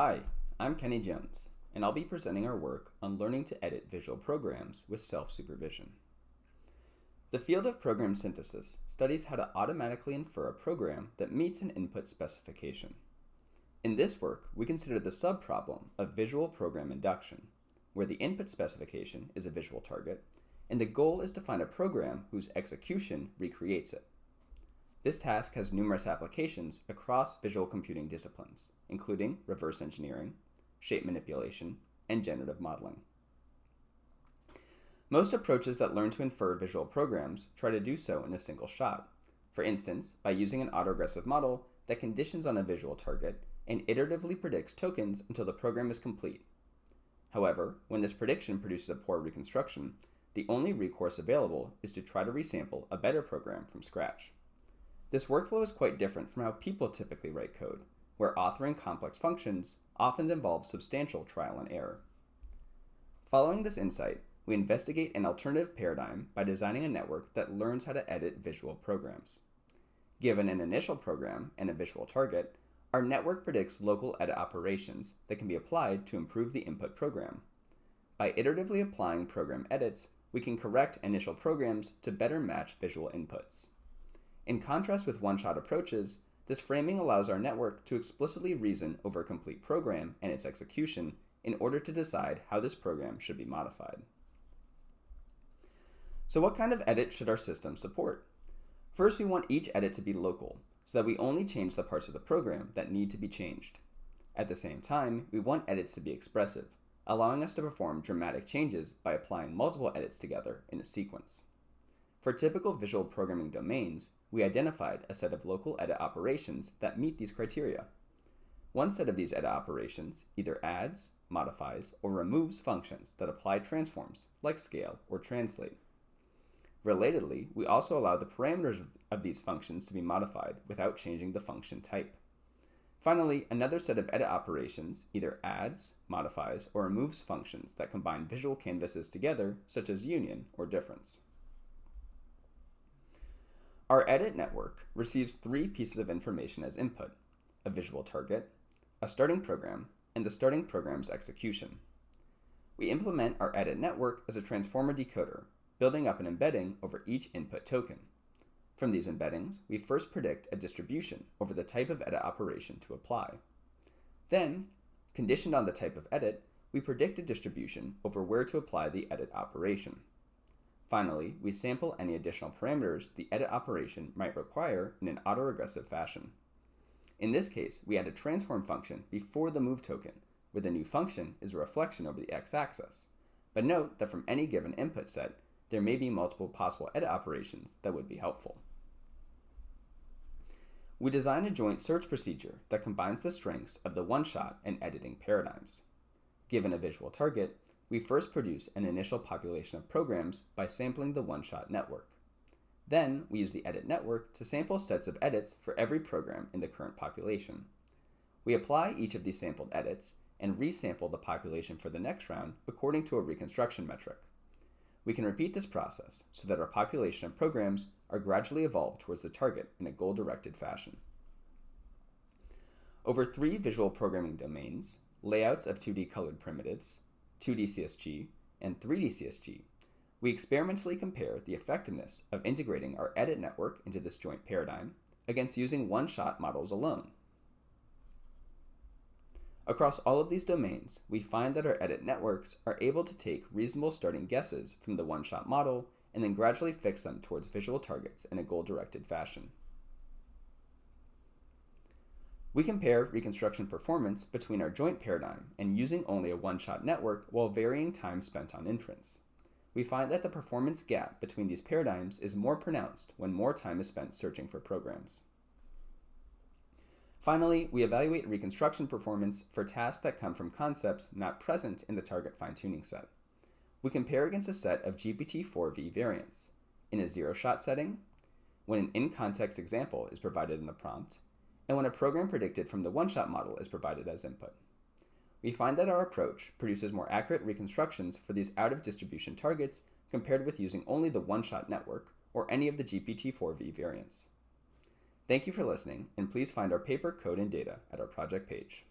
Hi, I'm Kenny Jones, and I'll be presenting our work on learning to edit visual programs with self-supervision. The field of program synthesis studies how to automatically infer a program that meets an input specification. In this work, we consider the subproblem of visual program induction, where the input specification is a visual target, and the goal is to find a program whose execution recreates it. This task has numerous applications across visual computing disciplines, including reverse engineering, shape manipulation, and generative modeling. Most approaches that learn to infer visual programs try to do so in a single shot, for instance, by using an autoregressive model that conditions on a visual target and iteratively predicts tokens until the program is complete. However, when this prediction produces a poor reconstruction, the only recourse available is to try to resample a better program from scratch. This workflow is quite different from how people typically write code, where authoring complex functions often involves substantial trial and error. Following this insight, we investigate an alternative paradigm by designing a network that learns how to edit visual programs. Given an initial program and a visual target, our network predicts local edit operations that can be applied to improve the input program. By iteratively applying program edits, we can correct initial programs to better match visual inputs. In contrast with one-shot approaches, this framing allows our network to explicitly reason over a complete program and its execution in order to decide how this program should be modified. So what kind of edit should our system support? First, we want each edit to be local, so that we only change the parts of the program that need to be changed. At the same time, we want edits to be expressive, allowing us to perform dramatic changes by applying multiple edits together in a sequence. For typical visual programming domains, we identified a set of local edit operations that meet these criteria. One set of these edit operations either adds, modifies, or removes functions that apply transforms, like scale or translate. Relatedly, we also allow the parameters of these functions to be modified without changing the function type. Finally, another set of edit operations either adds, modifies, or removes functions that combine visual canvases together, such as union or difference. Our edit network receives three pieces of information as input: a visual target, a starting program, and the starting program's execution. We implement our edit network as a transformer decoder, building up an embedding over each input token. From these embeddings, we first predict a distribution over the type of edit operation to apply. Then, conditioned on the type of edit, we predict a distribution over where to apply the edit operation. Finally, we sample any additional parameters the edit operation might require in an autoregressive fashion. In this case, we add a transform function before the move token, where the new function is a reflection over the x-axis. But note that from any given input set, there may be multiple possible edit operations that would be helpful. We design a joint search procedure that combines the strengths of the one-shot and editing paradigms. Given a visual target, we first produce an initial population of programs by sampling the one-shot network. Then, we use the edit network to sample sets of edits for every program in the current population. We apply each of these sampled edits and resample the population for the next round according to a reconstruction metric. We can repeat this process so that our population of programs are gradually evolved towards the target in a goal-directed fashion. Over three visual programming domains, layouts of 2D colored primitives, 2D CSG, and 3D CSG, we experimentally compare the effectiveness of integrating our edit network into this joint paradigm against using one-shot models alone. Across all of these domains, we find that our edit networks are able to take reasonable starting guesses from the one-shot model and then gradually fix them towards visual targets in a goal-directed fashion. We compare reconstruction performance between our joint paradigm and using only a one-shot network while varying time spent on inference. We find that the performance gap between these paradigms is more pronounced when more time is spent searching for programs. Finally, we evaluate reconstruction performance for tasks that come from concepts not present in the target fine-tuning set. We compare against a set of GPT-4v variants in a zero-shot setting, when an in-context example is provided in the prompt, and when a program predicted from the one-shot model is provided as input. We find that our approach produces more accurate reconstructions for these out-of-distribution targets compared with using only the one-shot network or any of the GPT-4v variants. Thank you for listening, and please find our paper, code, and data at our project page.